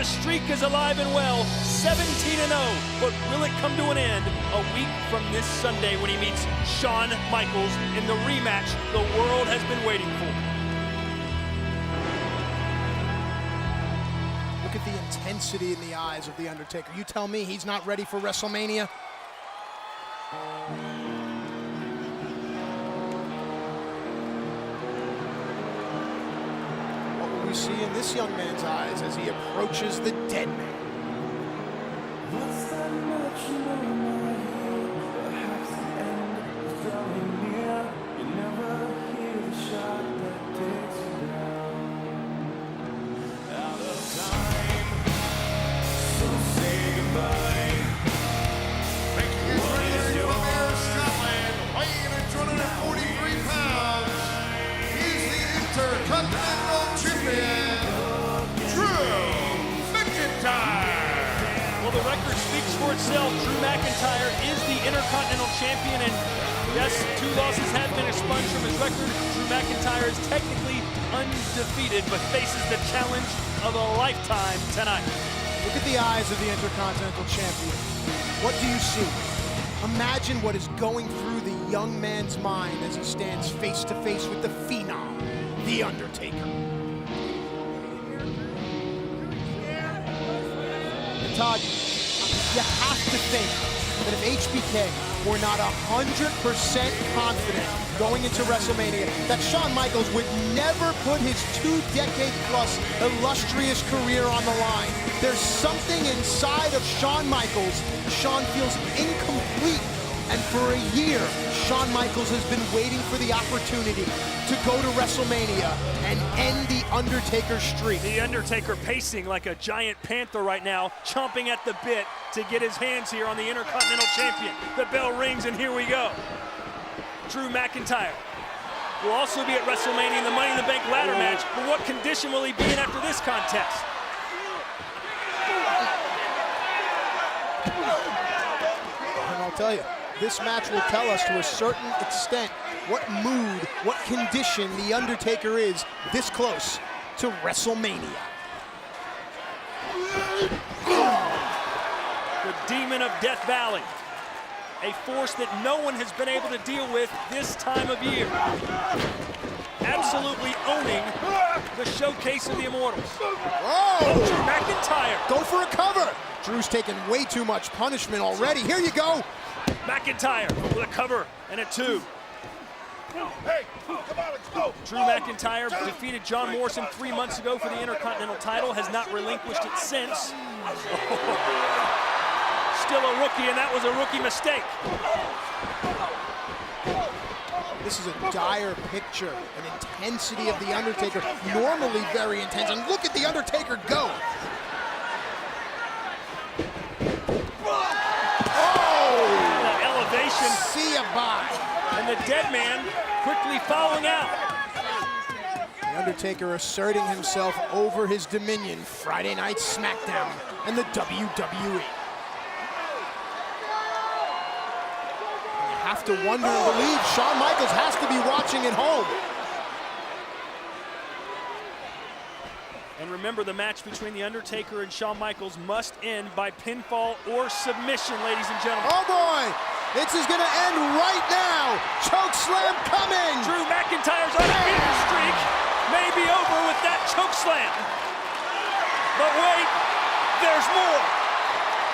streak is alive and well, 17-0. But will it come to an end a week from this Sunday when he meets Shawn Michaels in the rematch the world has been waiting for? Look at the intensity in the eyes of The Undertaker. You tell me he's not ready for WrestleMania? What will we see in this young man's eyes as he approaches the Deadman? What's that much you know my head? Perhaps the end is drawing near. You never hear the shot that takes you down. Out of time, so say goodbye. Making his way into America, Scotland, weighing at 243 pounds, he's the Intercontinental Champion, Drew McIntyre. Well, the record speaks for itself. Drew McIntyre is the Intercontinental Champion, and yes, 2 losses have been expunged from his record. Drew McIntyre is technically undefeated, but faces the challenge of a lifetime tonight. Look at the eyes of the Intercontinental Champion. What do you see? Imagine what is going through the young man's mind as he stands face to face with the Phenom, The Undertaker. And Todd, you have to think that if HBK were not 100% confident going into WrestleMania, that Shawn Michaels would never put his 2-decade-plus illustrious career on the line. There's something inside of Shawn Michaels. Shawn feels incomplete. And for a year, Shawn Michaels has been waiting for the opportunity to go to WrestleMania and end The Undertaker's streak. The Undertaker pacing like a giant panther right now, chomping at the bit to get his hands here on the Intercontinental Champion. The bell rings and here we go. Drew McIntyre will also be at WrestleMania in the Money in the Bank ladder match, but what condition will he be in after this contest? And I'll tell you, this match will tell us to a certain extent what mood, what condition The Undertaker is this close to WrestleMania. The Demon of Death Valley, a force that no one has been able to deal with this time of year. Absolutely owning the showcase of the Immortals. Oh! Drew McIntyre. Go for a cover. Drew's taken way too much punishment already. Here you go. McIntyre with a cover and a 2. Hey, come on, let's go. Drew McIntyre defeated John Morrison 3 months ago for the Intercontinental title, has not relinquished it since. Still a rookie, and that was a rookie mistake. This is a dire picture, an intensity of The Undertaker, normally very intense. And look at The Undertaker go. See ya, bye. And the Deadman quickly following out. The Undertaker asserting himself over his dominion. Friday Night SmackDown and the WWE. You have to wonder and believe Shawn Michaels has to be watching at home. And remember, the match between The Undertaker and Shawn Michaels must end by pinfall or submission, ladies and gentlemen. Oh boy! This is gonna end right now. Choke slam coming. Drew McIntyre's undefeated streak may be over with that choke slam. But wait, there's more.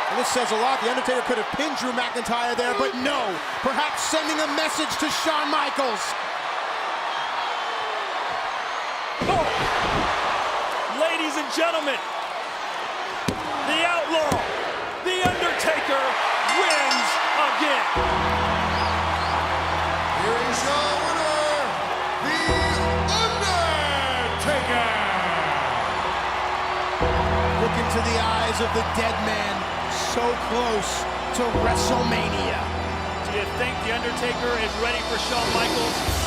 And this says a lot. The Undertaker could have pinned Drew McIntyre there, but no. Perhaps sending a message to Shawn Michaels. Oh. Ladies and gentlemen, the Outlaw, The Undertaker, wins again. Here is your winner, The Undertaker. Look into the eyes of the Deadman, so close to WrestleMania. Do you think The Undertaker is ready for Shawn Michaels?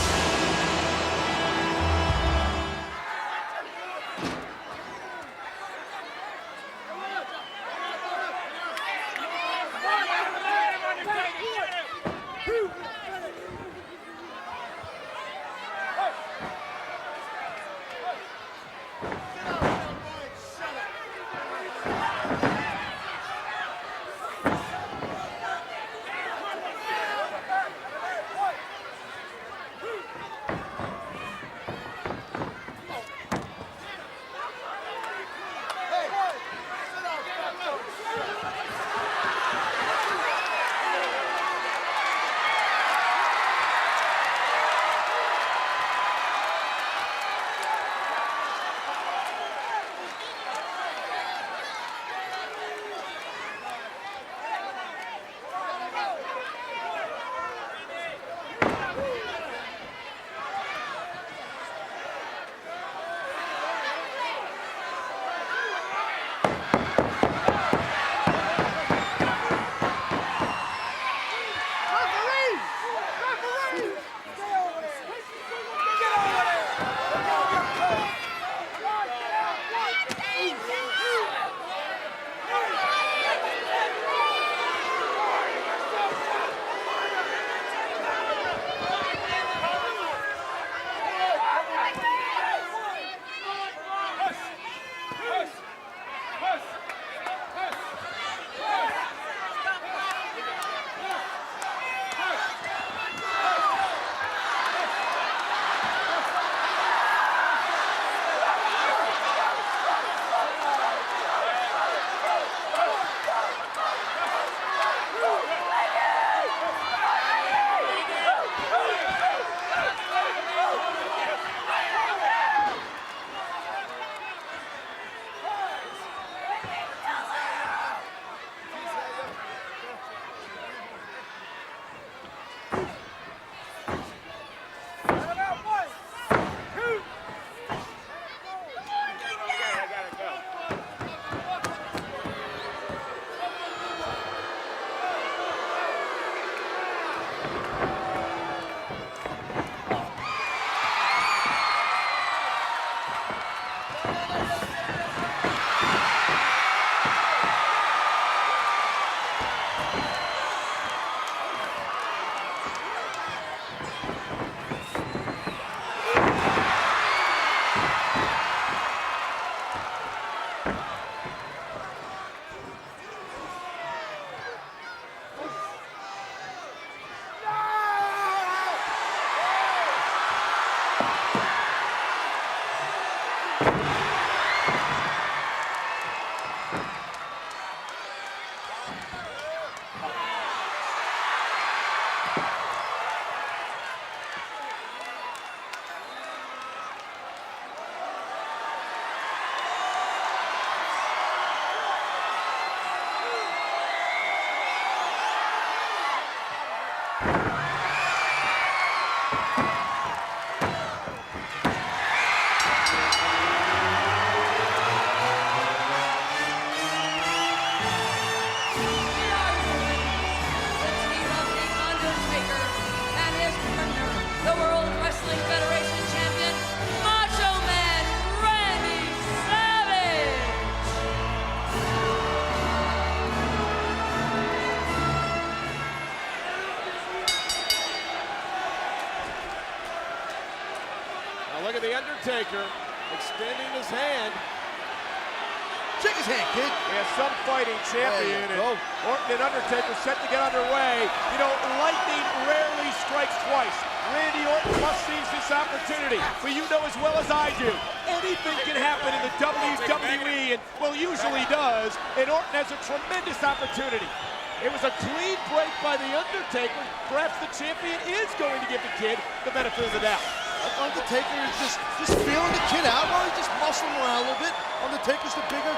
Look at the Undertaker extending his hand. Shake his hand, kid. We have some fighting champion, and Orton and Undertaker set to get underway. You know, lightning rarely strikes twice. Randy Orton must seize this opportunity, but you know as well as I do, anything can happen in the WWE, and well, usually does, and Orton has a tremendous opportunity. It was a clean break by the Undertaker. Perhaps the champion is going to give the kid the benefit of the doubt. Undertaker is just feeling the kid out. Well, he's just muscling around a little bit. Undertaker's the bigger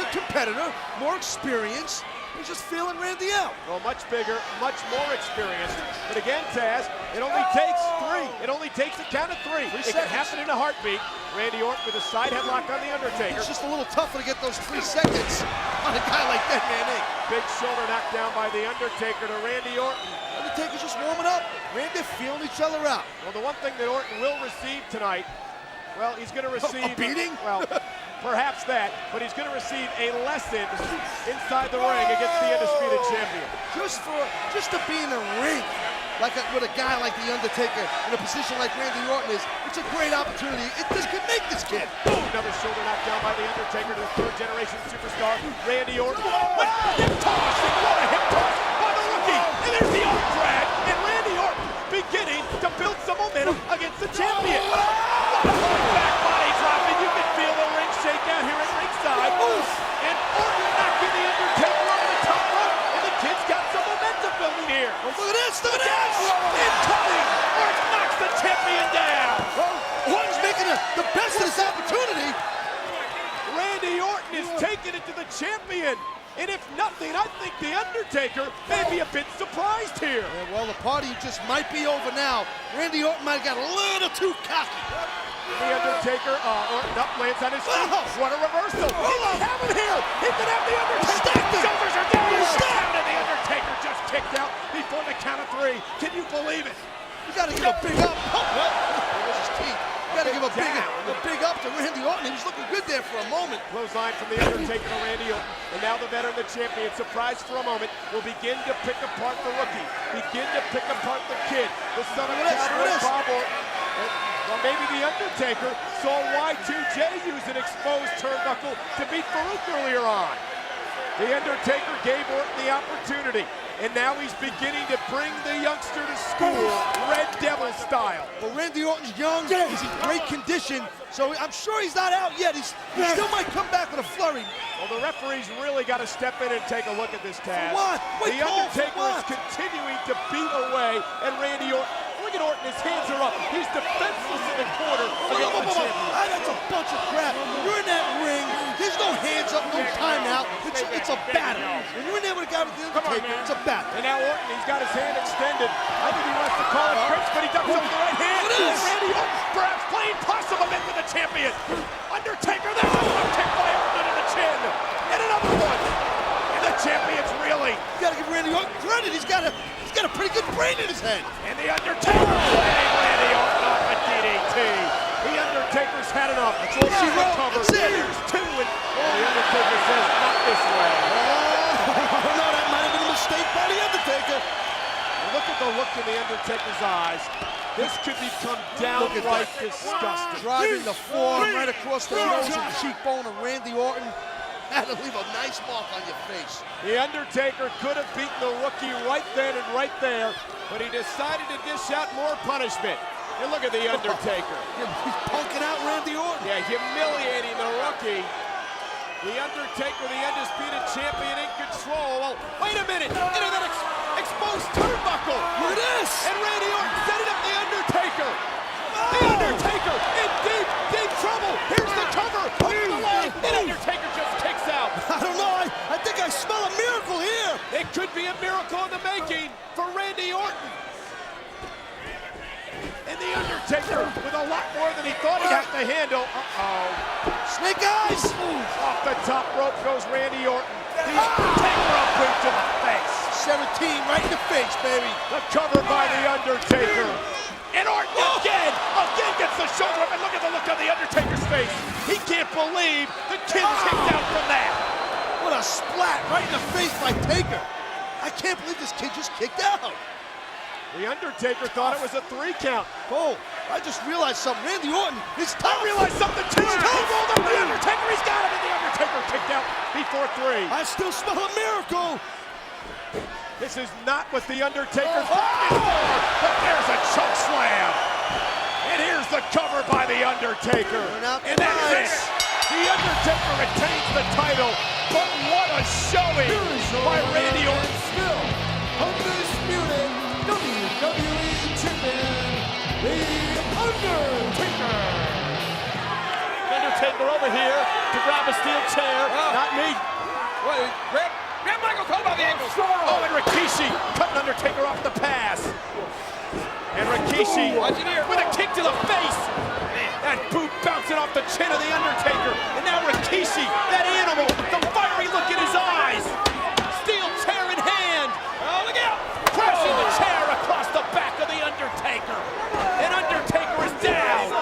competitor, more experience. He's just feeling Randy out. Well, much bigger, much more experienced. But again, Taz, it only takes three. It only takes a count of three. It can happen in a heartbeat. Randy Orton with a side headlock on the Undertaker. It's just a little tougher to get those 3 seconds on a guy like Deadman. Big shoulder knockdown by the Undertaker to Randy Orton. Undertaker's just warming up. Randy feeling each other out. Well, the one thing that Orton will receive tonight, well, he's going to receive a beating. Well, perhaps that, but he's going to receive a lesson inside the ring against the undisputed champion. Just to be in the ring, with a guy like the Undertaker in a position like Randy Orton is, it's a great opportunity. This could make this kid. Boom! Another shoulder knockdown by the Undertaker to the third-generation superstar, Randy Orton. What a hip toss! What a hip toss by the rookie! And there's the arm drag, and Randy Orton beginning to build some momentum against the champion. Back body drop, and you can feel the ring shake out here at ringside. And Orton knocking the Undertaker over the top rope, and the kid's got some momentum building here. Oh, look at this! Look at this! Incoming! Orton knocks the champion down. Orton's making the best of this opportunity. Randy Orton is taking it to the champion. And if nothing, I think the Undertaker may be a bit surprised here. Yeah, well, the party just might be over now. Randy Orton might have got a little too cocky. The Undertaker, Orton up, lands on his feet. What a reversal. He can have him here. He can have the Undertaker. Shoulders are down. And the Undertaker just kicked out before the count of 3. Can you believe it? You got to give a big up. There was his teeth. You got to give a big up to Randy Orton. He was looking good there for a moment. Clothesline from the Undertaker to Randy Orton. And now the veteran, the champion, surprised for a moment, will begin to pick apart the rookie. Begin to pick apart the kid. The son of Cowboy Bob Orton. Well, maybe the Undertaker saw Y2J use an exposed turnbuckle to beat Farouk earlier on. The Undertaker gave Orton the opportunity, and now he's beginning to bring the youngster to school, Red Devil style. Well, Randy Orton's young, he's in great condition, so I'm sure he's not out yet. He still might come back with a flurry. Well, the referee's really got to step in and take a look at this, Taz. What? The Undertaker is continuing to beat away at Randy Orton. Look at Orton, his hands are up. He's defenseless in the corner against the champion. That's a bunch of crap. When you're in that ring, there's no hands up, no timeout. It's a battle. When you're in there with a guy with the Undertaker, it's a battle. And now Orton, he's got his hand extended. I think he wants to call it quits, but he ducks over the right hand. Randy Orton perhaps playing possum a bit with the champion. Undertaker, there's a left kick by Orton into the chin. And another one. And the champion's reeling. You gotta give Randy Orton credit. He's got a pretty good brain in his head. And the Undertaker playing Randy Orton off a DDT. The Undertaker Undertaker's had enough. That's all she wrote. That's it. Here's two, and the Undertaker says, not this way. Oh, no, that might have been a mistake by the Undertaker. Look at the look in the Undertaker's eyes. This could become downright disgusting. Driving the forearm right across the nose and cheekbone of Randy Orton. That'll leave a nice mark on your face. The Undertaker could have beaten the rookie right then and right there, but he decided to dish out more punishment. And look at the Undertaker. He's punking out Randy Orton. Yeah, humiliating the rookie. The Undertaker, the undisputed champion, in control. Oh, wait a minute! Into that exposed turnbuckle! Look at this! And Randy Orton setting up the Undertaker! The Undertaker in deep, deep trouble! Here's the cover! Over the line! The Undertaker just kicks out! I don't know, I think I smell a miracle here! It could be a miracle in the making for Randy Orton! And the Undertaker with a lot more than he thought he'd have to handle. Uh-oh. Snake eyes! Off the top rope goes Randy Orton. The Undertaker a boot to the face. 17 right in the face, baby. The cover by the Undertaker. And Orton again gets the shoulder up, and look at the look on the Undertaker's face. He can't believe the kid kicked out from that. What a splat right in the face by Taker. I can't believe this kid just kicked out. The Undertaker thought it was a 3 count. Oh, I just realized something. Randy Orton is tough. I realized something too. He rolled up the Undertaker. He's got him, and the Undertaker kicked out before 3. I still smell a miracle. This is not what the Undertaker's looking for, but there's a choke slam. And here's the cover by the Undertaker. And that's it. The Undertaker retains the title, but what a showing by Randy Orton. Still undisputed WWE Champion, The Undertaker. Undertaker over here to grab a steel chair. Not me. Grab Michael Cole by the ankles. Oh, and Rikishi cutting Undertaker off the pass. And Rikishi with a kick to the face. That boot bouncing off the chin of the Undertaker. And now Rikishi, that animal, the fiery look in his eyes. Steel chair in hand. Oh, look out! Crashing the chair across the back of the Undertaker. And Undertaker is down.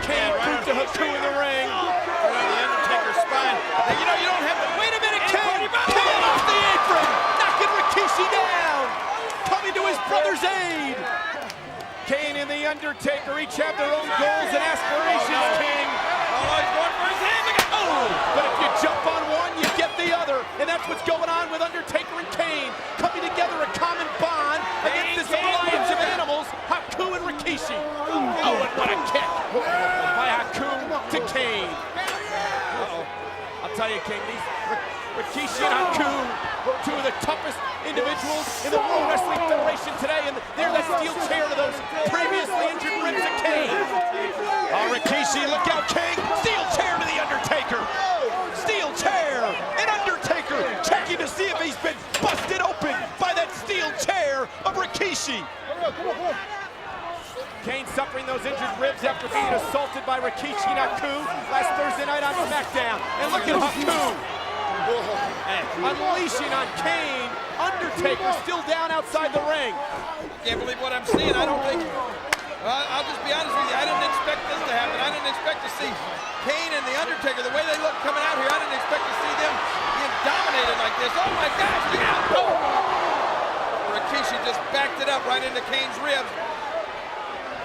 Kane boot to Haku in the ring. The Undertaker's spine. Now, you know, you don't have to. Wait a minute, Kane! Kane off the apron! Knocking Rikishi down! Coming to his brother's aid! Kane and the Undertaker each have their own goals and aspirations, King. Oh, he's going for his hand. Look at But if you jump on one, you get the other. And that's what's going on with Undertaker and Kane. Coming together a common bond against this alliance of animals, Haku and Rikishi. Oh, and what a kick by Haku to Kane. I'll tell you, King, these Rikishi and Haku were two of the toughest individuals in the World Wrestling Federation today, and there's that steel chair to those previously injured ribs of Kane. Oh, Rikishi, look out, King! Steel chair to the Undertaker! Steel chair! And Undertaker checking to see if he's been busted open by that steel chair of Rikishi. Kane suffering those injured ribs after being assaulted by Rikishi and Haku last Thursday night on SmackDown. And look at Haku unleashing on Kane. Undertaker still down outside the ring. Can't believe what I'm seeing. I don't think. I'll just be honest with you. I didn't expect this to happen. I didn't expect to see Kane and the Undertaker the way they look coming out here. I didn't expect to see them being dominated like this. Oh my gosh! Look out! Oh. Rikishi just backed it up right into Kane's ribs.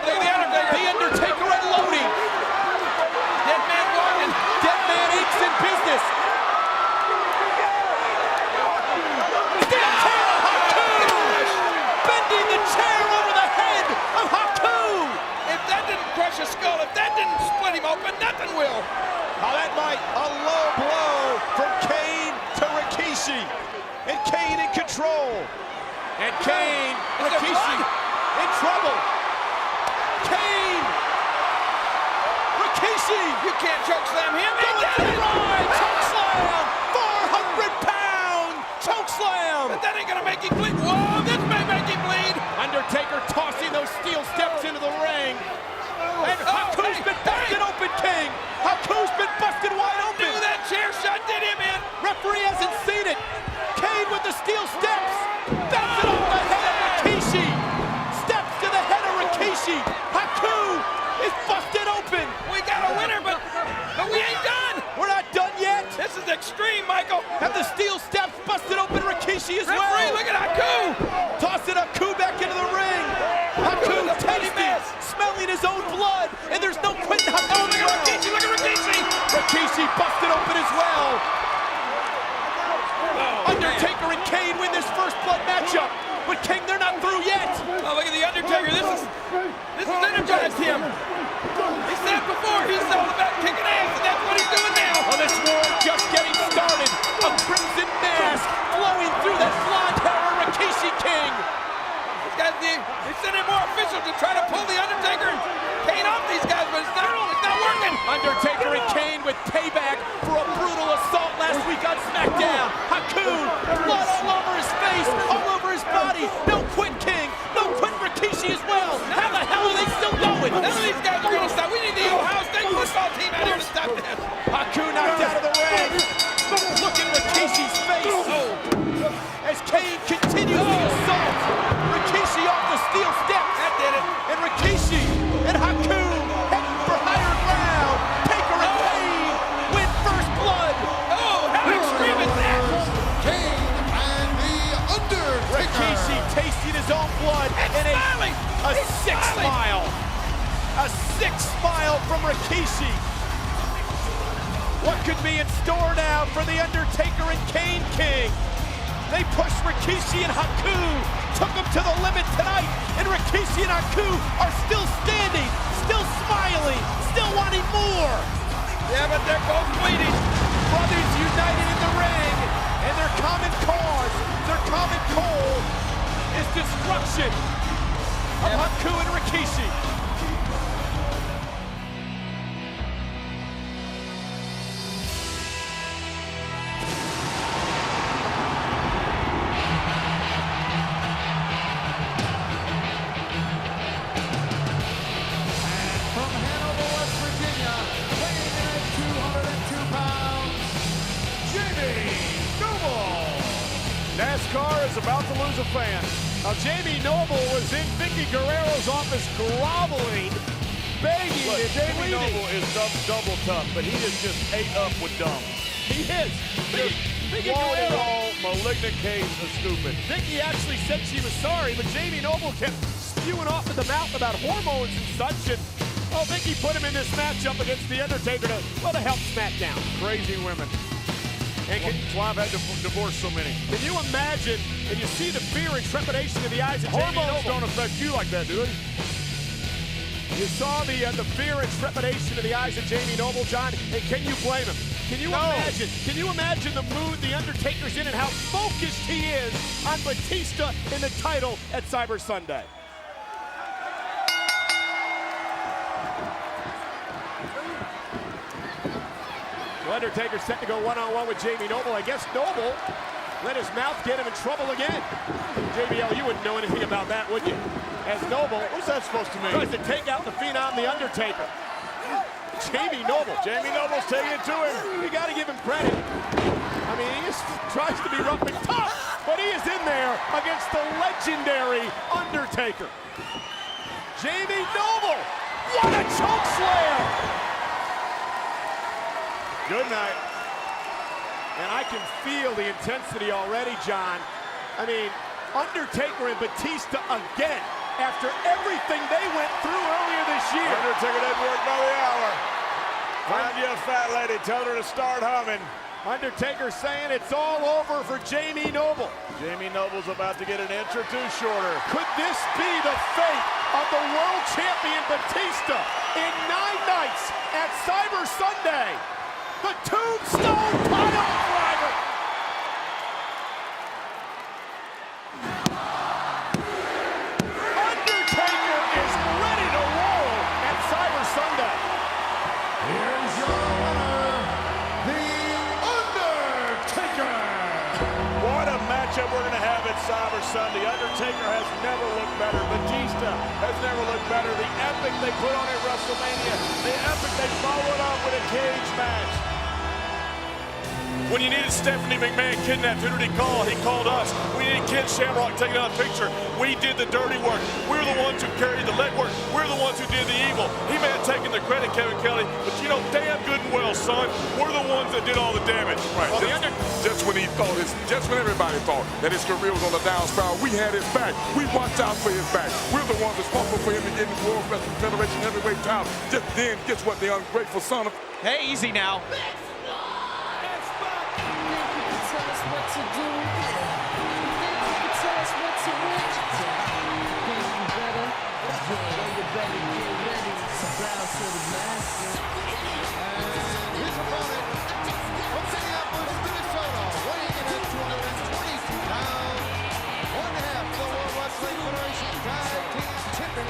Look at the Undertaker. The Undertaker unloading. Deadman walking. Deadman Inc. in business. Steel chair of Haku. Bending the chair over the head of Haku. If that didn't crush his skull, if that didn't split him open, nothing will. Oh, that might. A low blow from Kane to Rikishi. And Kane in control. And Kane, Rikishi in trouble. Kane! Rikishi! You can't choke slam him. Going for the ride! Choke slam! 400-pound choke slam! But that ain't gonna make him bleed. Whoa, this may make him bleed. Undertaker tossing those steel steps into the ring. And Haku's been busted open, King! Haku's been busted wide open! Do that chair shot did him in. Referee hasn't seen it. Kane with the steel steps. That's it off the head of Rikishi. Steps to the head of Rikishi. Haku is busted open. Rikishi busted open as well. Undertaker and Kane win this first blood matchup. But King, they're not through yet. Oh, look at the Undertaker. This is energized him. He said before, he's all about kicking ass, and that's what he's doing now. Oh, this war just getting started. A crimson mask flowing through that blonde hair of Rikishi King. They sent in more officials to try to pull the Undertaker and Kane off these guys, but it's not working. Undertaker and Kane with payback for a brutal assault last week on SmackDown. Haku, blood all over his face, all over his body. No quit, King. No quit, Rikishi as well. How the hell are they still going? None of these guys are going to stop. We need the Ohio State football team out here to stop this. Haku knocked out of the ring. Look at Rikishi's face. As Kane continues the assault. Rikishi off the steel steps. That did it. And Rikishi and Haku heading for higher ground. Taker and Kane win first blood. Oh, how extreme is that? Kane and the Undertaker. Rikishi tasting his own blood and a sixth smile. A sixth smile from Rikishi. What could be in store now for the Undertaker and Kane King? They pushed Rikishi and Haku, took them to the limit tonight, and Rikishi and Haku are still standing, still smiling, still wanting more. Yeah, but they're both bleeding. Brothers united in the ring, and their common cause, their common goal is destruction of Haku and Rikishi. NASCAR is about to lose a fan. Now, Jamie Noble was in Vicky Guerrero's office groveling, begging, Look, and Jamie pleading. Noble is double tough, but he is just ate up with dumb. He is. Vicky Wall-to-wall, Guerrero. malignant case of stupid. Vicky actually said she was sorry, but Jamie Noble kept spewing off at the mouth about hormones and such. And Vicky put him in this matchup against The Undertaker to help SmackDown. Crazy women. And That's why I've had to divorce so many. can you imagine, and you see the fear and trepidation in the eyes of Jamie Hormones Noble. don't affect you like that, do they? You saw the fear and trepidation in the eyes of Jamie Noble, John, and can you blame him? Can you imagine? Can you imagine the mood the Undertaker's in and how focused he is on Batista in the title at Cyber Sunday? So Undertaker's set to go one-on-one with Jamie Noble. I guess Noble let his mouth get him in trouble again. JBL, you wouldn't know anything about that, would you? As Noble, What's that supposed to mean? tries to take out the Phenom, The Undertaker. Jamie Noble. Jamie Noble's taking it to him. You got to give him credit. I mean, he just tries to be rough and tough, but he is in there against the legendary Undertaker. Jamie Noble, what a choke slam! Good night. And I can feel the intensity already, John. I mean, Undertaker and Batista again, after everything they went through earlier this year. Undertaker doesn't work by the hour. Find you a fat lady, tell her to start humming. Undertaker saying it's all over for Jamie Noble. Jamie Noble's about to get an inch or two shorter. Could this be the fate of the world champion Batista in 9 nights at Cyber Sunday? The Tombstone Pile Driver. Undertaker is ready to roll at Cyber Sunday. Here's your winner, The Undertaker. What a matchup we're going to have at Cyber Sunday. Undertaker has never looked better. Batista has never looked better. The epic they put on at WrestleMania. The epic they followed up with a cage match. When you needed Stephanie McMahon kidnapped, who did he call? He called us. We needed Ken Shamrock taking out a picture. We did the dirty work. We're the ones who carried the legwork. We're the ones who did the evil. He may have taken the credit, Kevin Kelly, but you know damn good and well, son, we're the ones that did all the damage. Right. Just when he thought just when everybody thought that his career was on the down spiral, we had his back. We watched out for his back. We're the ones responsible for him to get the World Wrestling Federation heavyweight title. Just then, guess what? The ungrateful son of Hey, easy now. His opponent from Minneapolis, Minnesota, weighing in at 222 pounds, one half the World Wrestling Federation Tag Team Champion,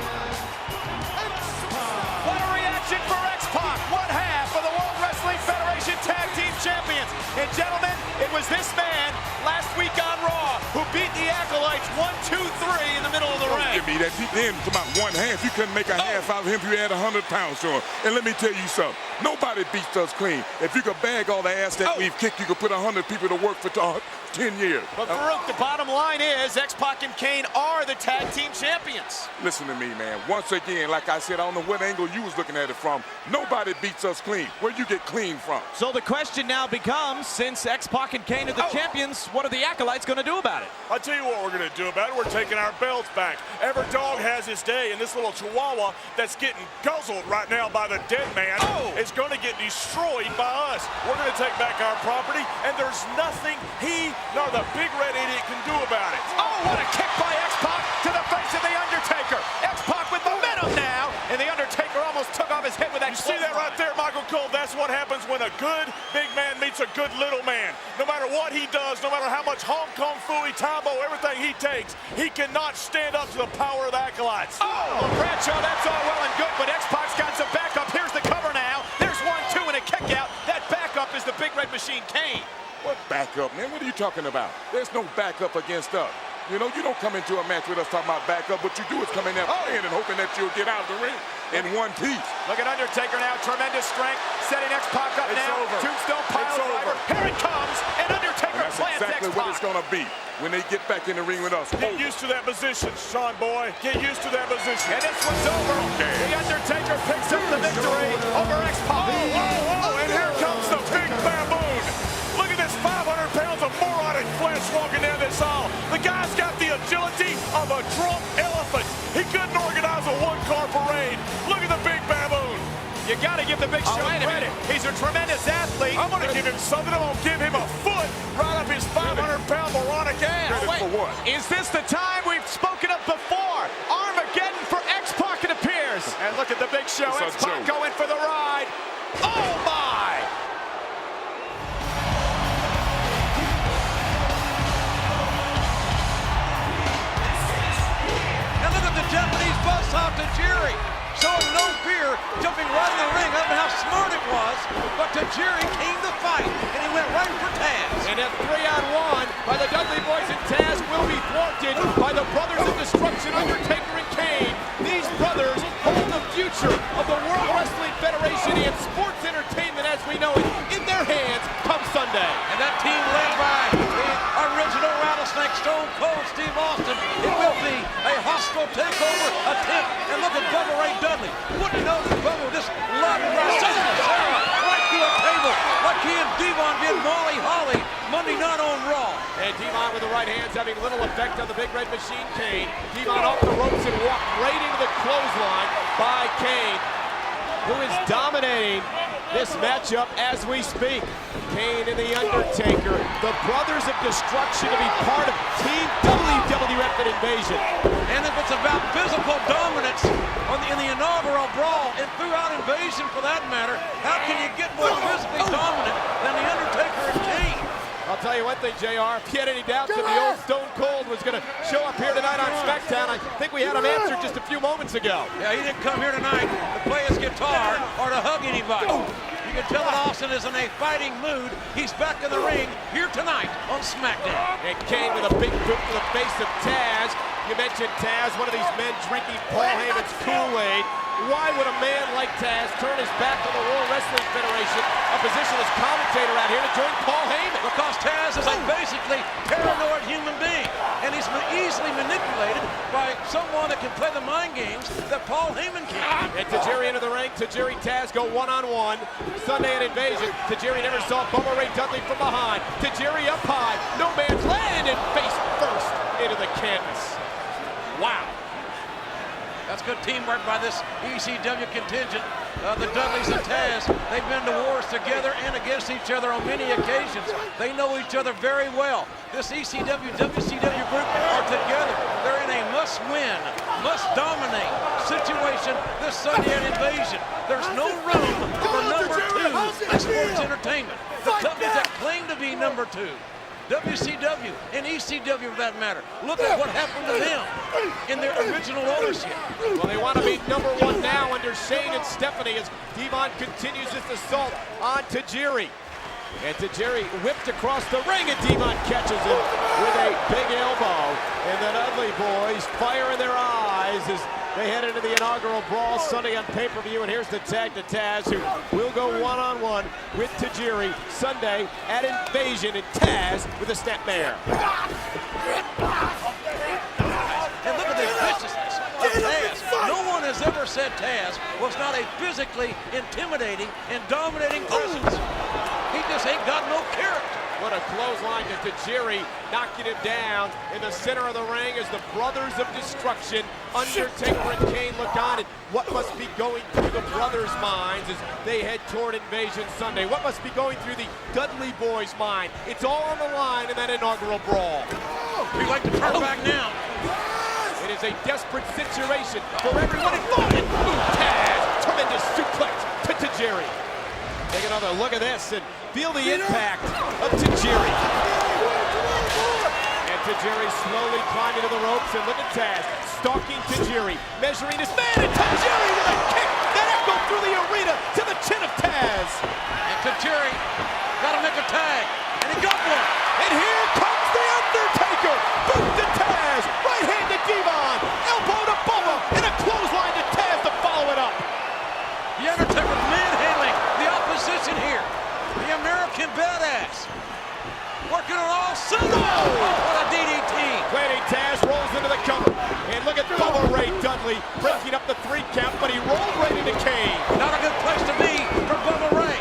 X-Pac. What a reaction for X-Pac, one half of the World Wrestling Federation Tag Team Champions. And gentlemen, it was this man last week on Raw who beat the Acolytes 1, 2, 3 in the middle of the ring. Give me that. He then about one half. You couldn't make a half out of him if you had 100 pounds to him. And let me tell you something. Nobody beats us clean. If you could bag all the ass that we've kicked, you could put 100 people to work for 10 years. But Farouk, the bottom line is X-Pac and Kane are the tag team champions. Listen to me, man. Once again, like I said, I don't know what angle you was looking at it from. Nobody beats us clean. Where you get clean from? So the question now becomes, since X-Pac and Kane are the champions, what are the Acolytes going to do about it? I'll tell you what we're going to do about it. We're taking our belts back. Every dog has his day, and this little chihuahua that's getting guzzled right now by the Deadman is going to get destroyed by us. We're going to take back our property, and there's nothing he nor the big red idiot can do about it. Oh, what a kick by X-Pac to the face of the Undertaker. X-Pac with momentum now, and the Undertaker almost took off his head with that. You see that right there, Michael Cole? That's what happens when a good big man meets a good little man. No matter what he does, no matter how much Hong Kong Fooey, Tambo, everything he takes, he cannot stand up to the power of the Acolytes. Oh, Bradshaw, that's all well and good, but X-Pac's got some backup. Here's the cover now. There's 1, 2, and a kick out. That backup is the Big Red Machine, Kane. What backup, man? What are you talking about? There's no backup against us. You know, you don't come into a match with us talking about backup. What you do is come in there playing and hoping that you'll get out of the ring in one piece. Look at Undertaker now, tremendous strength, setting X-Pac up now. Over. Tombstone pile driver. Here it comes, and Undertaker and that's plants exactly X-Pac. what it's going to be when they get back in the ring with us. Get used to that position, Sean Boy. Get used to that position. And this one's over. The Undertaker picks up the victory over X-Pac. Oh, and here comes the big baboon. Look at this 500 pounds of moronic flesh walking down this aisle. The guy's got the agility of a drunk elephant. He couldn't organize a one-car parade. Look at the big baboon. You got to give the Big Show credit. He's a tremendous athlete. I'm going to give him something. I'm going to give him a foot right up his 500-pound moronic ass. For what? Is this the time we've spoken of before? Armageddon for X-Pac, it appears. And look at the Big Show. X-Pac going for the ride. Oh, my. And look at the Japanese bust off to Jerry. Showing no fear, jumping right in the ring. I don't know how smart it was, but Tajiri came to fight, and he went right for Taz. And a 3-on-1 by the Dudley Boys, and Taz will be thwarted by the Brothers of Destruction, Undertaker and Kane. These brothers hold the future of the World Wrestling Federation and sports entertainment as we know it in their hands come Sunday. And that team led by the original Rattlesnake, Stone Cold Steve Austin. It will be a hostile takeover attempt. And look at Bubba Ray Dudley. Wouldn't know that Bubba just loved Sarah right through a table like he and Devon did Molly Holly Monday night on Raw. And Devon with the right hands having little effect on the Big Red Machine, Kane. Devon off the ropes and walked right into the clothesline by Kane, who is dominating this matchup as we speak. Kane and the Undertaker, the Brothers of Destruction, to be part of Team WWF at Invasion. And if it's about physical dominance in the inaugural Brawl and throughout Invasion for that matter, how can you get more physically dominant than the Undertaker and Kane? I'll tell you one thing, JR, if you had any doubts that the old Stone Cold was going to show up here tonight on SmackDown, I think we had him answered just a few moments ago. Yeah, he didn't come here tonight to play his guitar or to hug anybody. You can tell that Austin is in a fighting mood. He's back in the ring here tonight on SmackDown. And Kane with a big boot to the face of Taz. You mentioned Taz, one of these men drinking Paul Heyman's Kool-Aid. Why would a man like Taz turn his back on the World Wrestling Federation, a position as commentator out here, to join Paul Heyman? Because Taz is a basically paranoid human being, and he's easily manipulated by someone that can play the mind games that Paul Heyman can. And Tajiri into the ring. Tajiri, Taz go one-on-one. Sunday at Invasion. Tajiri never saw Bubba Ray Dudley from behind. Tajiri up high. No man's land, and face first into the canvas. Wow. That's good teamwork by this ECW contingent. The Dudleys and Taz, they've been to wars together and against each other on many occasions. They know each other very well. This ECW, WCW group are together. They're in a must-win, must-dominate situation this Sunday at Invasion. There's no room for number two in sports entertainment. The companies that claim to be number two, WCW and ECW for that matter. Look at what happened to them in their original ownership. Well, they want to be number one now under Shane and Stephanie as Devon continues his assault on Tajiri. And Tajiri whipped across the ring, and Devon catches him with a big elbow. And the Dudley boys, fire in their eyes as they head into the inaugural Brawl Sunday on pay-per-view. And here's the tag to Taz, who will go one-on-one with Tajiri Sunday at Invasion, and Taz with a snapmare. And look at the viciousness of Taz. No one has ever said Taz was not a physically intimidating and dominating presence. He just ain't got no character. What a clothesline to Tajiri, knocking him down in the center of the ring as the Brothers of Destruction, Undertaker and Kane, look on. And what must be going through the brothers' minds as they head toward Invasion Sunday? What must be going through the Dudley boys' mind? It's all on the line in that inaugural brawl. We like to turn back now. It is a desperate situation for everyone involved. Taz, tremendous suplex to Tajiri. Take another look at this and feel the impact of Tajiri. And Tajiri slowly climbing to the ropes, and look at Taz stalking Tajiri, measuring his man, and Tajiri with a kick that echoed through the arena to the chin of Taz. And Tajiri got to make a tag, and he got one. And here comes the Undertaker. Boot to Taz, right hand to Devon, elbow to Bubba, and a clothesline to Taz to follow it up. The Undertaker manhandling the opposition here. The American Badass. Working on all cylinders. What a DDT. Waiting, Taz rolls into the cover. And look at Bubba Ray Dudley breaking up the 3 count, but he rolled right into Kane. Not a good place to be for Bubba Ray.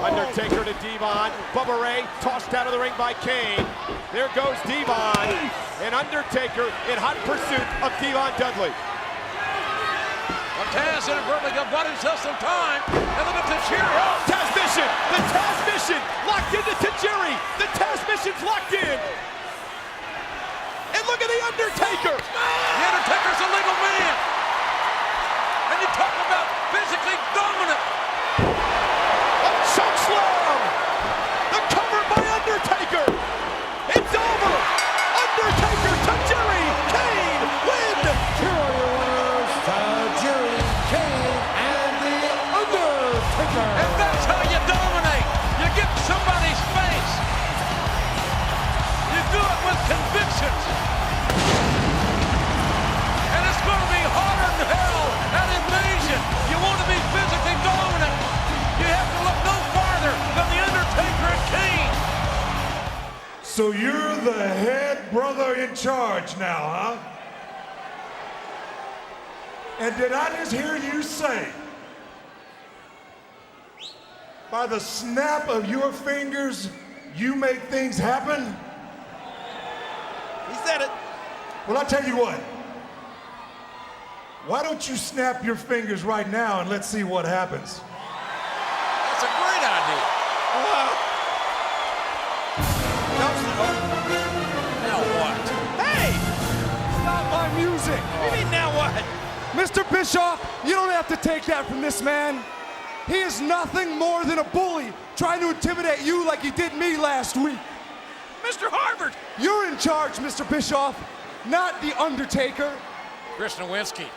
Undertaker to Devon. Bubba Ray tossed out of the ring by Kane. There goes Devon. And Undertaker in hot pursuit of Devon Dudley. Well, Taz inadvertently bought himself some time. And look at Tajiri. Taz mission! The Taz mission locked into Tajiri. The Taz mission's locked in. And look at the Undertaker. The Undertaker's a legal man. And you talk about physically dominant. A choke slam. The cover by Undertaker. It's over. Undertaker, Tajiri, Kane win. Here are your winners, Tajiri, Kane, and the Undertaker. And that's how you dominate. You get somebody's face. You do it with convictions. And it's going to be harder than hell at Invasion. You want to be physically dominant. You have to look no farther than the Undertaker and Kane. So you're the head brother in charge now, huh? And did I just hear you say, by the snap of your fingers, you make things happen? He said it. Well, I'll tell you what. Why don't you snap your fingers right now and let's see what happens? That's a great idea. Now what? Hey! Stop my music. What do you mean now what? Mr. Bischoff, you don't have to take that from this man. He is nothing more than a bully trying to intimidate you like he did me last week. Mr. Harvard! You're in charge, Mr. Bischoff, not the Undertaker. Chris Nowinski.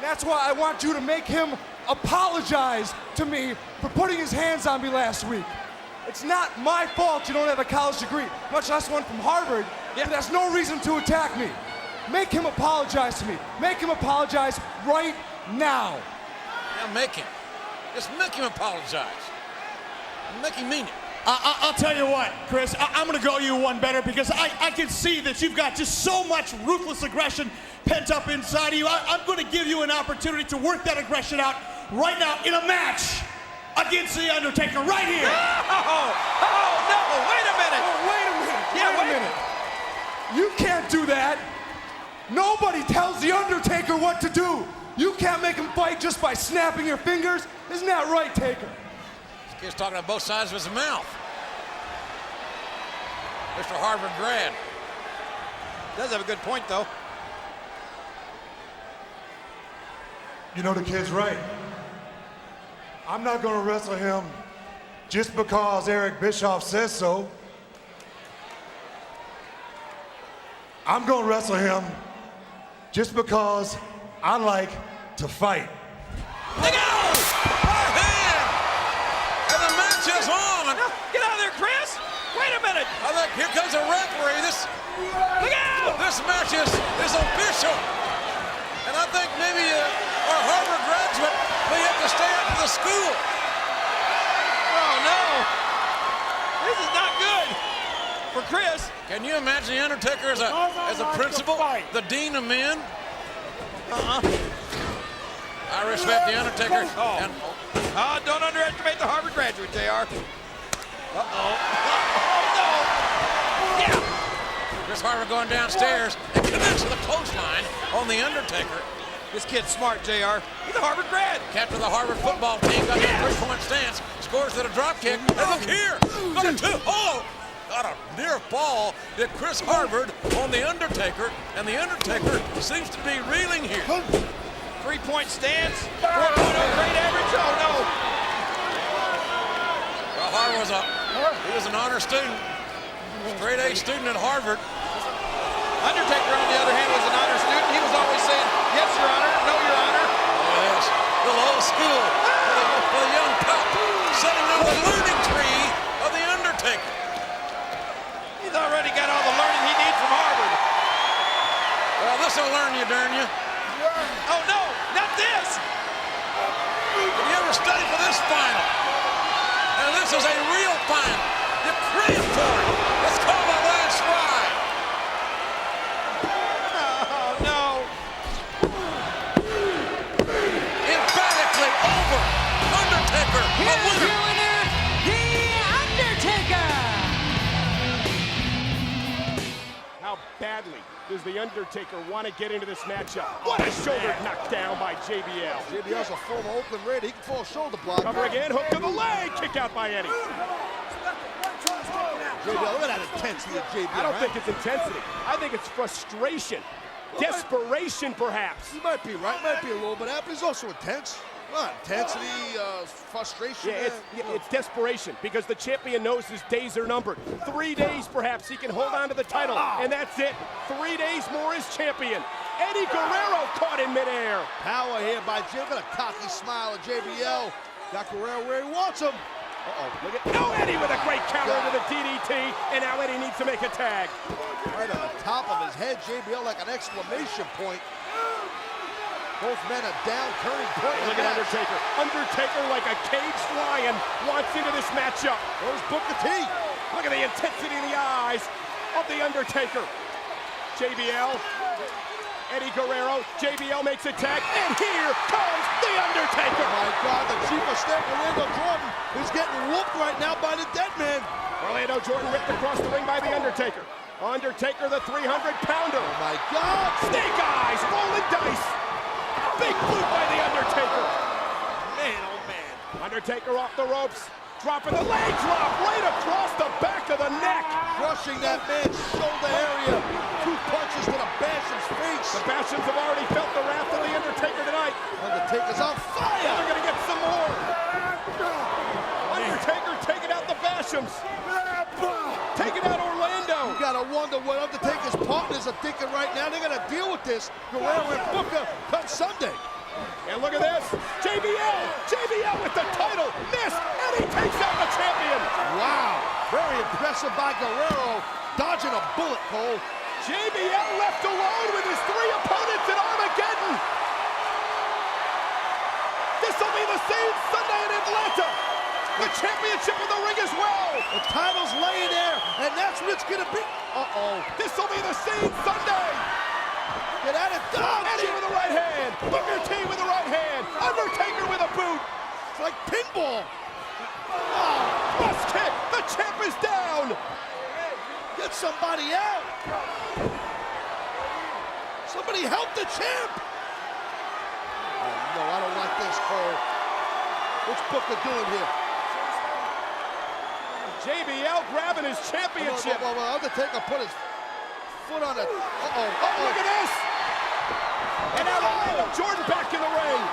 That's why I want you to make him apologize to me for putting his hands on me last week. It's not my fault you don't have a college degree, much less one from Harvard. Yeah. But that's no reason to attack me. Make him apologize to me. Make him apologize right now. Now make him. Just make him apologize. Make him mean it. I'll tell you what, Chris, I'm going to go you one better because I can see that you've got just so much ruthless aggression pent up inside of you. I'm going to give you an opportunity to work that aggression out right now in a match against The Undertaker right here. Oh, no, wait a minute. Wait a minute. Yeah, wait a minute. You can't do that. Nobody tells The Undertaker what to do. You can't make him fight just by snapping your fingers. Isn't that right, Taker? This kid's talking on both sides of his mouth. Mr. Harvard grad. Does have a good point, though. You know the kid's right. I'm not gonna wrestle him just because Eric Bischoff says so. I'm gonna wrestle him just because I like to fight. Look out! Right hand! And the match is on! Get out of there, Chris! Wait a minute! I think here comes a referee. Look out! This match is official. And I think maybe our Harvard graduate may have to stay after the school. Oh, no! This is not good for Chris. Can you imagine the Undertaker as a principal, the dean of men? I respect the Undertaker. Don't underestimate the Harvard graduate, JR. Oh, no! Yeah! Chris Harvard going downstairs and connects to the clothesline on the Undertaker. This kid's smart, JR. He's a Harvard grad. Captain of the Harvard football team got that three-point stance, scores to the drop kick, and look here! Got a got a near fall to Chris Harvard on the Undertaker, and the Undertaker seems to be reeling here. 3-point stance, 4.0 grade average. Oh, no! Well, Harvard was an honor student, straight A student at Harvard. Undertaker, on the other hand, was an honor student. He was always saying, yes, Your Honor, no, Your Honor. Yes, a little old school for the young pup, sitting on the learning tree of the Undertaker. He's already got all the learning he needs from Harvard. Well, this will learn you, darn you. Oh, no, not this. Have you ever studied for this final? And this is a real final. You're praying for it. It's called the last ride. Oh, no. Emphatically over. Undertaker, a winner. How badly does the Undertaker want to get into this matchup? What a shoulder knocked down by JBL. JBL's a former Oakland Raider. He can fall shoulder block. Cover again, hook to the leg, kick out by Eddie. JBL, look at that intensity of JBL. I don't think it's intensity. I think it's frustration, desperation, perhaps. You might be right, might be a little bit out, but he's also intense. Intensity, frustration. Yeah, it's desperation because the champion knows his days are numbered. 3 days, perhaps, he can hold on to the title, and that's it. 3 days more as champion. Eddie Guerrero caught in midair. Power here by Jim. Got a cocky smile at JBL. Got Guerrero where he wants him. Look at Eddie with a great counter to the DDT, and now Eddie needs to make a tag. Right on the top of his head, JBL like an exclamation point. Both men are down, turning point. Look at Undertaker. Undertaker, like a caged lion, wants into this matchup. There's Booker T. Look at the intensity in the eyes of the Undertaker. JBL, Eddie Guerrero, JBL makes a tag, and here comes the Undertaker. Oh my God, the chief of staff, Orlando Jordan, is getting whooped right now by the Deadman. Orlando Jordan ripped across the ring by the Undertaker. Undertaker, the 300-pounder. Oh my God. Snake eyes, rolling dice. Big boot by the Undertaker. Man, oh man. Undertaker off the ropes. Dropping the leg drop right across the back of the neck. Crushing that man's shoulder area. 2 punches to the Basham's face. The Bashams have already felt the wrath of the Undertaker tonight. Undertaker's on fire. They're going to get some more. Undertaker taking out the Bashams. Taking out Orlando. You got to wonder what Undertaker's partners are thinking right now. They're going to deal with this. Guerrero and Booker come Sunday. And look at this. JBL with the title. Miss. And he takes out the champion. Wow. Very impressive by Guerrero. Dodging a bullet, Cole. JBL left alone with his 3 opponents in Armageddon. This will be the same Sunday in Atlanta. The championship in the ring as well. The title's laying there, and that's what it's going to be. This will be the same Sunday. Get out of dodge. Eddie with the right hand. Booker T with the right hand. Undertaker with a boot. It's like pinball. Cross kick. The champ is down. Get somebody out. Somebody help the champ. I don't like this, Cole. What's Booker doing here? JBL grabbing his championship. Undertaker put his foot on it. Look at this. And now Orlando Jordan back in the ring.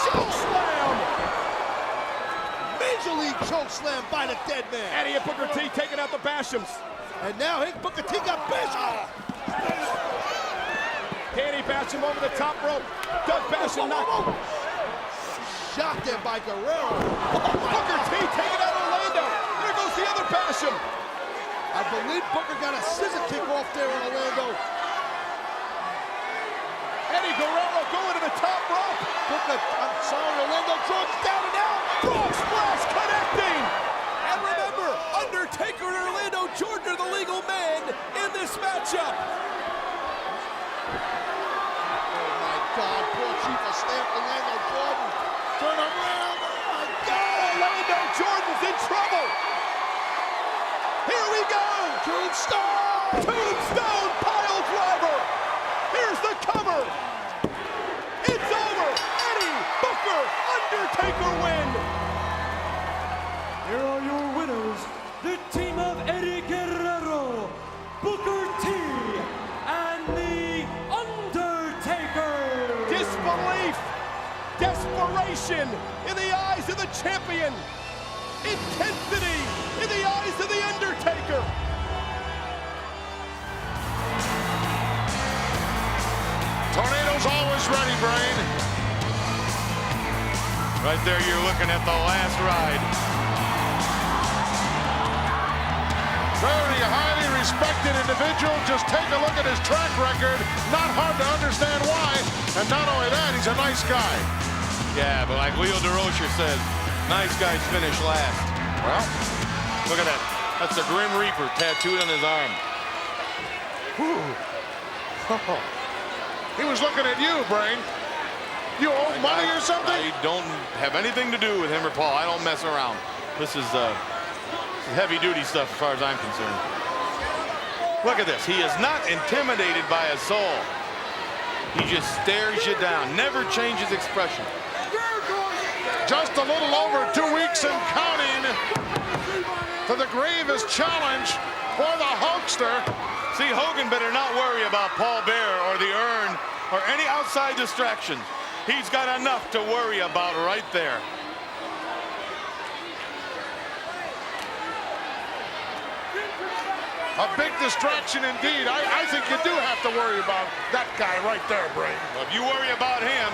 Choke slam. Major League choke slam by the Deadman. Eddie and Booker T taking out the Bashams. And now Booker T got Bishop. Danny Basham over the top rope. Doug Basham knocked. Shot there by Guerrero. Booker T taking out Orlando. There goes the other Basham. I believe Booker got a scissor kick off there on Orlando. Eddie Guerrero going to the top rope. Booker, I'm sorry, Orlando Jordan's down and out. Frog splash connecting. And remember, Undertaker and Orlando Jordan are the legal men in this matchup. Oh my God, poor Chief of Staff Orlando Jordan. Turn around. Oh my God. Orlando Jordan's in trouble. Here we go. Tombstone pile driver. Here's the cover. It's over. Eddie, Booker, Undertaker win. Here are your winners, the team of Eddie Guerrero, Booker T, and The Undertaker. Disbelief, desperation in the eyes of the champion, intensity in the eyes of the Undertaker. Tornado's always ready, Brain. Right there, you're looking at the last ride. Very highly respected individual. Just take a look at his track record. Not hard to understand why. And not only that, he's a nice guy. Yeah, but like Leo DeRocher says, nice guys finish last. Well, look at that. That's the Grim Reaper tattooed on his arm. He was looking at you, Brain. You owe money or something? I don't have anything to do with him or Paul. I don't mess around. This is heavy-duty stuff as far as I'm concerned. Look at this. He is not intimidated by a soul. He just stares you down. Never changes expression. Just a little over 2 weeks and counting to the gravest challenge for the Hulkster. See, Hogan better not worry about Paul Bear or the urn or any outside distractions. He's got enough to worry about right there. A big distraction indeed. I think you do have to worry about that guy right there, Brain. Well, if you worry about him,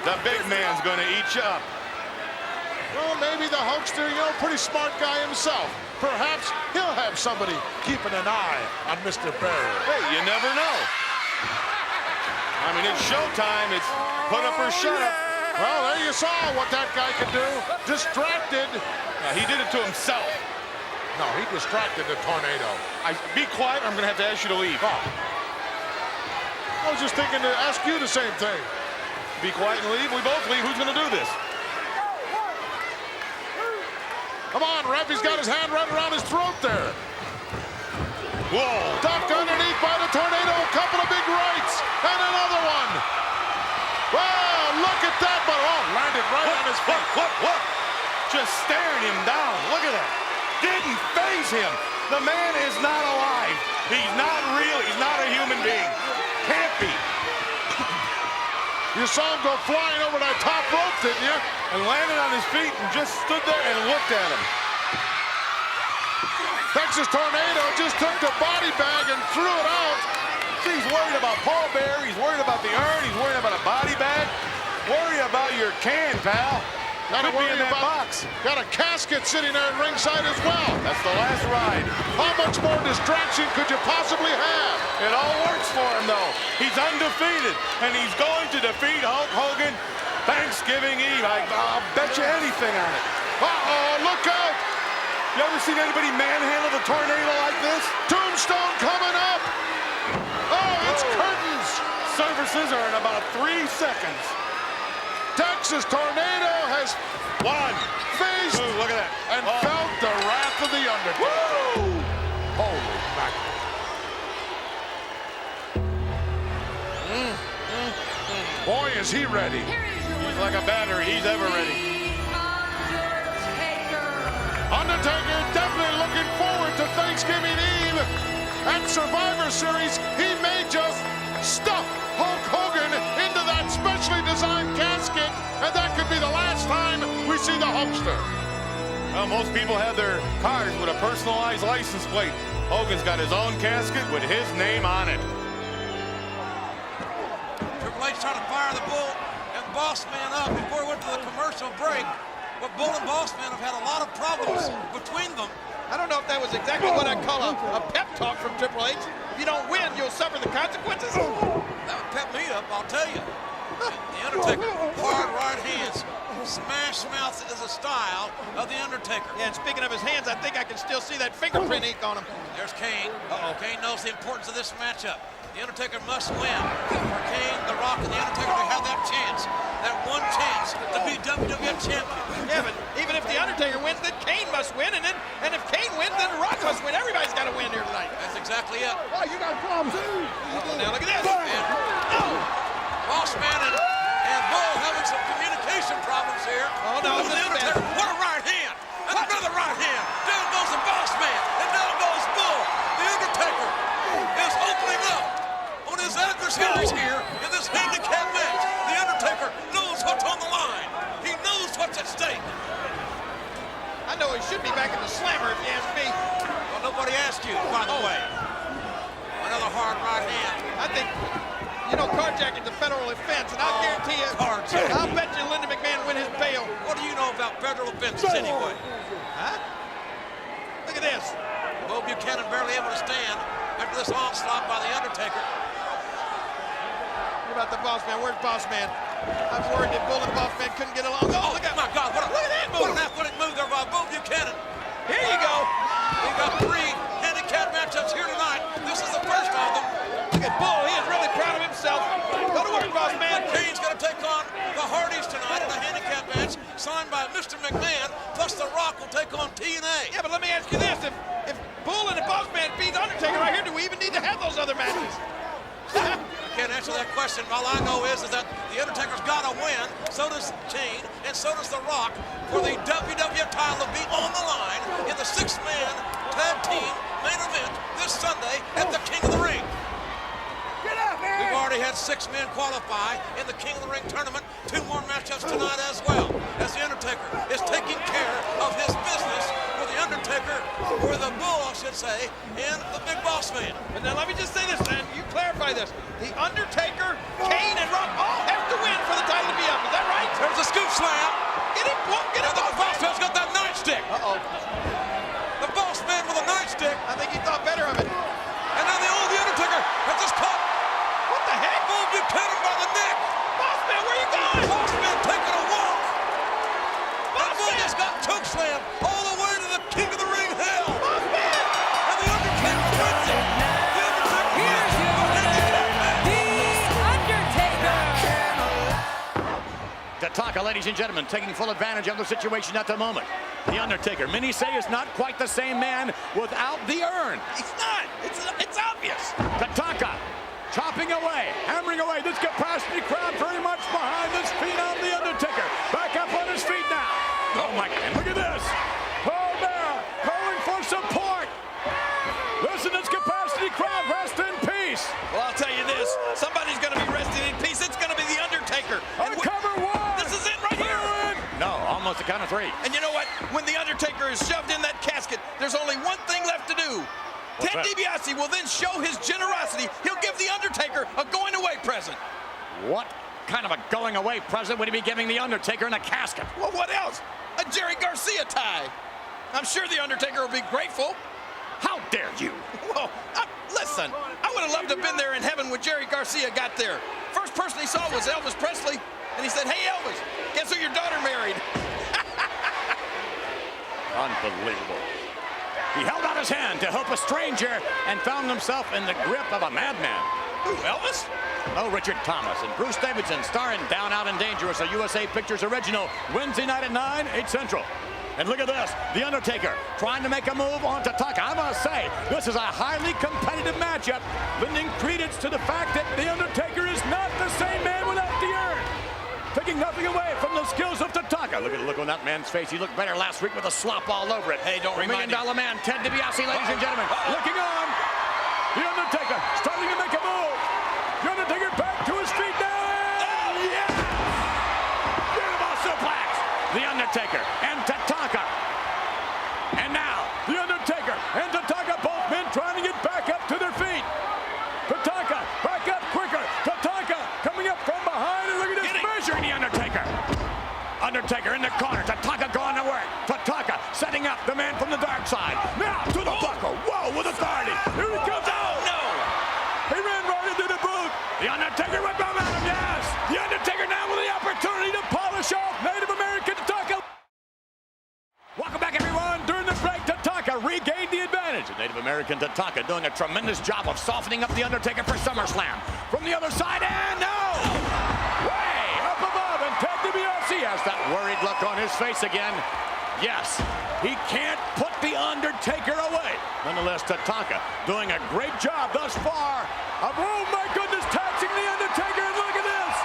the big man's going to eat you up. Well, maybe the Hulkster, pretty smart guy himself. Perhaps he'll have somebody keeping an eye on Mr. Bear. Hey, you never know. I mean, it's showtime. It's put up or shut up. Well, there you saw what that guy could do. Distracted. He did it to himself. No, he distracted the Tornado. Be quiet, or I'm going to have to ask you to leave. Oh. I was just thinking to ask you the same thing. Be quiet and leave. We both leave. Who's going to do this? Come on, ref. He's got his hand right around his throat there. Whoa. Duck underneath by the Tornado. A couple of big rights. And another one. Wow, look at that. But, landed right on his feet. What? Just staring him down. Look at that. Didn't faze him. The man is not alive. He's not real. He's not a human being. Can't be. You saw him go flying over that top rope, didn't you? And landed on his feet and just stood there and looked at him. Texas Tornado just took the body bag and threw it out. He's worried about Paul Bear. He's worried about the urn. He's worried about a body bag. Worry about your can, pal. Gotta Could be worry in that about, box. Got a casket sitting there at ringside as well. That's the last ride. How much more distraction could you possibly have? It all works for him, though. He's undefeated, and he's going to defeat Hulk Hogan Thanksgiving Eve. I'll bet you anything on it. Uh-oh, look out! You ever seen anybody manhandle the Tornado like this? Tombstone coming up! Oh, it's curtains! Services are in about 3 seconds. Texas Tornado has faced look at that. And felt the wrath of the Undertaker. Woo! Holy mackerel. Boy, is he ready. He's like a battery. He's ever ready. Undertaker definitely looking forward to Thanksgiving Eve. At Survivor Series, he may just stuff Hulk Hogan into that specially designed casket, and that could be the last time we see the Hulkster. Well, most people have their cars with a personalized license plate. Hogan's got his own casket with his name on it. Triple H trying to fire the Bull and Boss Man up before we went to the commercial break. But Bull and Boss Man have had a lot of problems between them. I don't know if that was exactly what I'd call a pep talk from Triple H. If you don't win, you'll suffer the consequences. That would pep me up, I'll tell you. The Undertaker, hard right hands. Smash mouths is a style of the Undertaker. Yeah, and speaking of his hands, I think I can still see that fingerprint ink on him. There's Kane. Kane knows the importance of this matchup. The Undertaker must win. For Kane, The Rock, and The Undertaker to have that chance, that one chance to be WWF champion. Yeah, but even if The Undertaker wins, then Kane must win, and if Kane wins, then The Rock must win. Everybody's got to win here tonight. That's exactly it. Oh, you got problems, too. Now look at this. Boss Man and Bull having some communication problems here. Oh, no, The Undertaker, what a right hand! And another right hand. Down goes the Boss Man, and down goes Bull. The Undertaker is opening up on his adversaries here in this handicap match. The Undertaker knows what's on the line. He knows what's at stake. I know he should be back in the slammer if you ask me. Well, nobody asked you, by the way. Another hard right hand. I think, you know, carjacking is a federal offense, and I'll guarantee you, I'll bet you Linda McMahon win his bail. What do you know about federal offenses anyway? Huh? Look at this. Bo Buchanan barely able to stand after this onslaught by The Undertaker. What about the Boss Man? Where's Boss Man? I'm worried that Bull and Boss Man couldn't get along. Oh, look at my God, look at that move. What an athletic move there by Bo Buchanan. Here you go. We've got 3 handicap matchups here tonight. This is the first of them. Look at Bull. He is really proud of himself. Go to work, Boss Man. Kane's going to take on the Hardys tonight in a handicap match signed by Mr. McMahon, plus The Rock will take on TNA. Yeah, but let me ask you this. If Bull and the Boss Man beat Undertaker right here, do we even need to have those other matches? I can't answer that question. All I know is that The Undertaker's got to win. So does Kane, and so does The Rock, for the WWF title to be on the line in the 6-man tag team main event this Sunday at the King of the Ring. We've already had 6 men qualify in the King of the Ring tournament. 2 more matchups tonight as well, as The Undertaker is taking care of his business for The Undertaker, or the Bull, I should say, and the Big Boss Man. But now let me just say this, and you clarify this. The Undertaker, Kane, and Rock all have to win for the title to be up. Is that right? There's a scoop slam. Get him, get him. The Boss Man's got that nightstick. The Boss Man with a nightstick. I think he thought better of it. And now the Undertaker has just caught. What the heck? Bull Buchanan by the neck. Boss Man, where you going? Boss Man taking a walk. Boss Bull Man just got choke slam all the way to the King of the Ring hell. Boss Man. And the Undertaker wins it. The Undertaker wins it. Tatanka, ladies and gentlemen, taking full advantage of the situation at the moment. The Undertaker, many say, is not quite the same man without the urn. He's not. It's obvious. Tatanka chopping away, hammering away. This capacity crowd very much behind this phenom, The Undertaker. Back up on his feet now. Oh, my God. Look at this. Paul Bear calling for support. Listen, this capacity crowd, rest in peace. Well, I'll tell you this. Somebody's going to be resting in peace. It's going to be The Undertaker. And cover 1. This is it right here. No, almost a count of 3. And you know what? When The Undertaker is shoved in that casket, there's only one thing left to do. Ted DiBiase will then show his generosity. He'll give The Undertaker a going-away present. What kind of a going-away present would he be giving The Undertaker in a casket? Well, what else? A Jerry Garcia tie. I'm sure The Undertaker will be grateful. How dare you? Well, listen, I would have loved to have been there in heaven when Jerry Garcia got there. First person he saw was Elvis Presley, and he said, "Hey, Elvis, guess who your daughter married?" Unbelievable. He held out his hand to help a stranger and found himself in the grip of a madman. Who, Elvis? Oh, Richard Thomas and Bruce Davidson, starring Down, Out, and Dangerous, a USA Pictures original. Wednesday night at 9, 8 Central. And look at this, The Undertaker trying to make a move on Tatanka. I must say, this is a highly competitive matchup, lending credence to the fact that The Undertaker is not the same man without the urn. Taking nothing away from the skills of Tatanka. Look at the look on that man's face. He looked better last week with a slop all over it. Hey, don't remind $1 Million Man, Ted DiBiase, ladies and gentlemen. Looking on. The Undertaker starting to make a move. The Undertaker back to his feet now. Yeah! Beautiful suplex. The Undertaker and Tatanka. And now, The Undertaker and Tatanka, both men trying to get back up to their feet. Tatanka, back up quicker. Tatanka coming up from behind, and look at this measuring The Undertaker. Undertaker in the corner. Tatanka going to work. Tatanka setting up the man from the dark side. Now to the buckle. Whoa, with authority. Here he comes. Oh, no. He ran right into the booth. The Undertaker with momentum, yes. The Undertaker now with the opportunity to polish off Native American Tatanka. Welcome back, everyone. During the break, Tatanka regained the advantage. The Native American Tatanka doing a tremendous job of softening up the Undertaker for SummerSlam. From the other side, and no! Way up above, and Ted DiBiase has that worried look on his face again. Yes, he can't put the Undertaker away. Nonetheless, Tatanka doing a great job thus far of, oh my goodness, taxing the Undertaker, and look at this!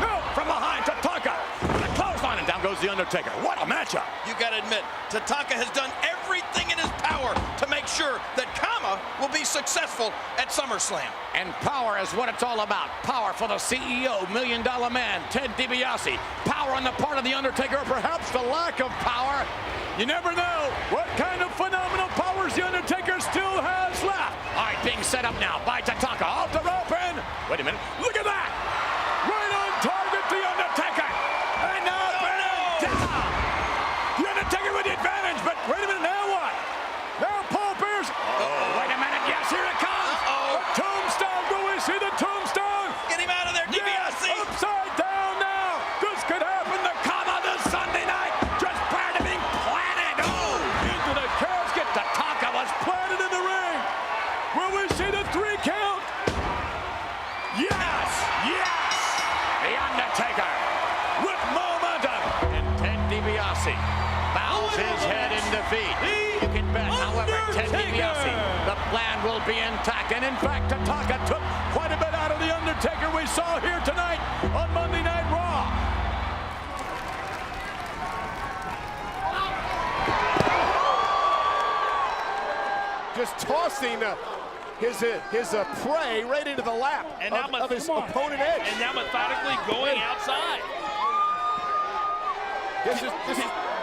No, from behind, Tatanka. The clothesline, and down goes the Undertaker. What a matchup! You got to admit, Tatanka has done everything in his power to make sure that Kama will be successful at SummerSlam. And power is what it's all about. Power for the CEO, $1 Million Man, Ted DiBiase. Power on the part of the Undertaker, or perhaps the lack of power. You never know what kind of phenomenal powers the Undertaker still has left. All right, being set up now by Tatanka. Off the rope, and wait a minute. Look at that! Right on target, the Undertaker. And now down. The Undertaker with the advantage, but wait a minute, now what? Now Paul Bear's. Oh, wait a minute. Yes, here it comes. A tombstone. Do we see the tombstone? Get him out of there, DiBiase. Yes, upside down now. This could happen to Kama this Sunday night. Just prior to being planted. Oh, into the casket. Tatanka was planted in the ring. Will we see the 3 count? Yes, yes. The Undertaker with momentum. And Ted DiBiase bows his head in defeat. You can bet, however, Ted DiBiase, the plan will be intact. And in fact, Tatanka took quite a bit out of the Undertaker we saw here tonight on Monday Night Raw. Just tossing his prey right into the lap of his opponent Edge. And now methodically going outside. This is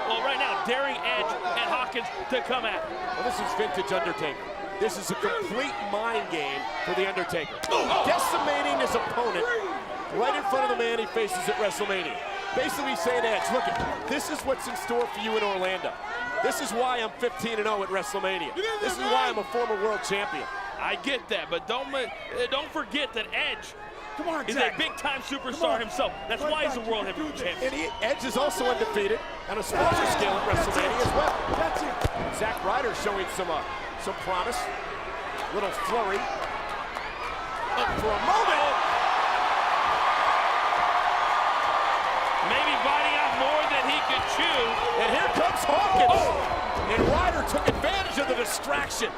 well, right now, daring Edge and Hawkins to come at him. Well, this is vintage Undertaker. This is a complete mind game for the Undertaker. Decimating his opponent right in front of the man he faces at WrestleMania. Basically saying to Edge, look, this is what's in store for you in Orlando. This is why I'm 15-0 at WrestleMania. This is why I'm a former world champion. I get that, but don't forget that Edge is a big-time superstar himself. That's why he's a world heavyweight champion. And Edge is also undefeated on a smaller scale at WrestleMania as well. That's it. Zack Ryder showing some promise. Little flurry. Up for a moment. Maybe biting off more than he could chew. And here comes Hawkins. And Ryder took advantage of the distraction.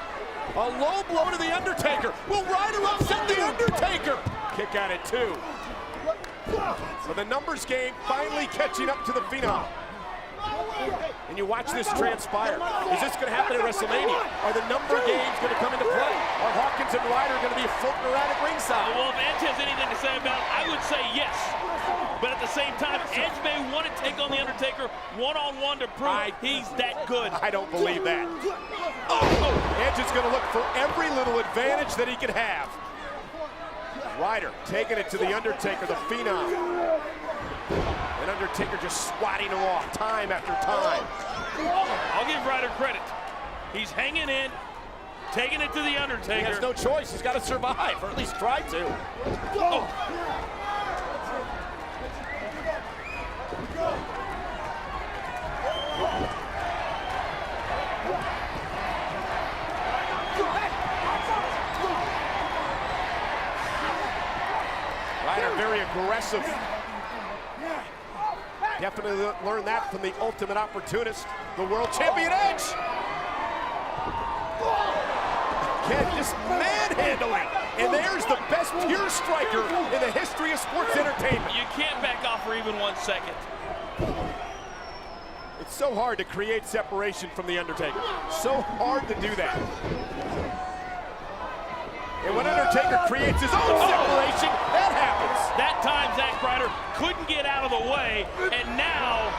A low blow to the Undertaker. Will Ryder upset the Undertaker? Kick at it too. So the numbers game finally catching up to the Phenom. And you watch this transpire. Is this going to happen at WrestleMania? Are the number games going to come into play? Are Hawkins and Ryder going to be floating around at ringside? Well, if Edge has anything to say about it, I would say yes. But at the same time, Edge may want to take on the Undertaker one-on-one to prove he's that good. I don't believe that. Edge is going to look for every little advantage that he can have. Ryder taking it to the Undertaker, the Phenom. And Undertaker just swatting him off time after time. I'll give Ryder credit. He's hanging in, taking it to the Undertaker. He has no choice. He's got to survive, or at least try to. Ryder very aggressive. Definitely learned that from the ultimate opportunist, the world champion Edge. Again, just manhandling. And there's the best pure striker in the history of sports entertainment. You can't back off for even 1 second. It's so hard to create separation from the Undertaker. So hard to do that. And when Undertaker creates his own separation, that happens. That time Zack Ryder couldn't get out of the way, and now...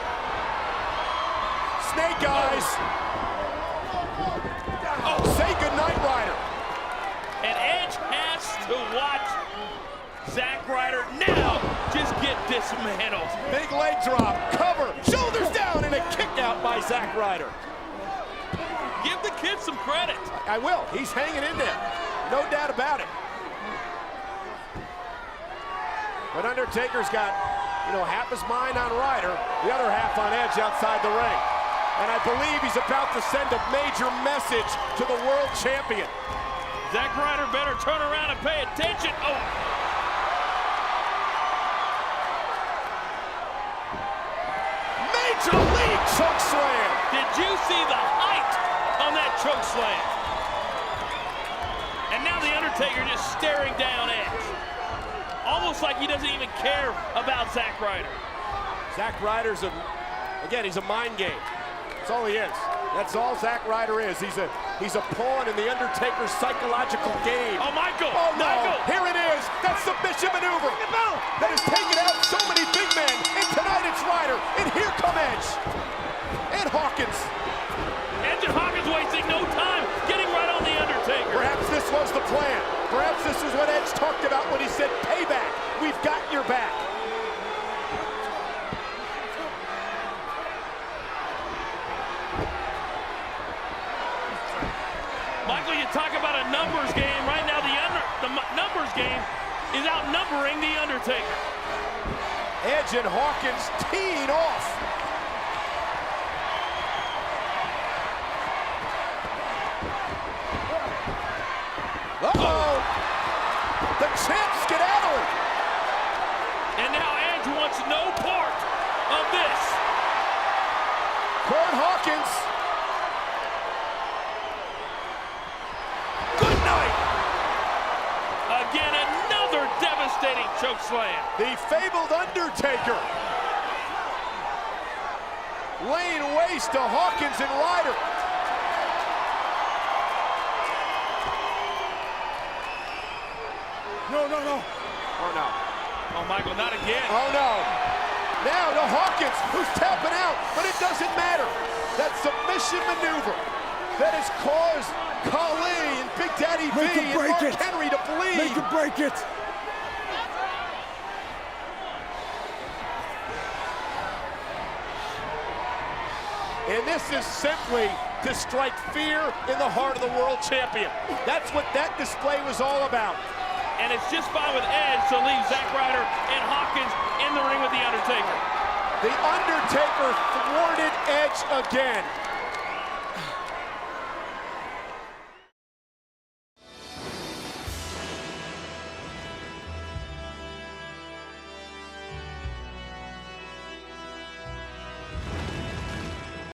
Snake eyes. Oh, say goodnight, Ryder. And Edge has to watch Zack Ryder now just get dismantled. Big leg drop, cover, shoulders down, and a kick out by Zack Ryder. Give the kid some credit. I will. He's hanging in there. No doubt about it. But Undertaker's got, half his mind on Ryder, the other half on Edge outside the ring. And I believe he's about to send a major message to the world champion. Zack Ryder better turn around and pay attention. Oh. Major league choke slam. Did you see the height on that choke slam? And now the Undertaker just staring down Edge. Almost like he doesn't even care about Zack Ryder. Zack Ryder's he's a mind game. That's all he is. That's all Zack Ryder is. He's a pawn in the Undertaker's psychological game. Oh, Michael! Oh, no! Michael. Here it is! That submission maneuver that has taken out so many big men. And tonight it's Ryder. And here come Edge. And Hawkins. Edge and Hawkins wasting no time getting right on the Undertaker. Perhaps this was the plan. Perhaps this was what Edge talked about when he said, payback. We've got your back. Michael, you talk about a numbers game. Right now, the numbers game is outnumbering the Undertaker. Edge and Hawkins teeing off. Uh-oh! The champ's skedaddling. And now Edge wants no part of this. Kurt Hawkins. Good night. Again, another devastating choke slam. The fabled Undertaker. Laying waste to Hawkins and Ryder. No. Oh, no. Oh, Michael, not again. Oh, no. Now to Hawkins, who's tapping out, but it doesn't matter. That submission maneuver that has caused Khali and Big Daddy V and Mark Henry to bleed. Make him break it. And this is simply to strike fear in the heart of the world champion. That's what that display was all about. And it's just fine with Edge to leave Zack Ryder and Hawkins in the ring with The Undertaker. The Undertaker thwarted Edge again.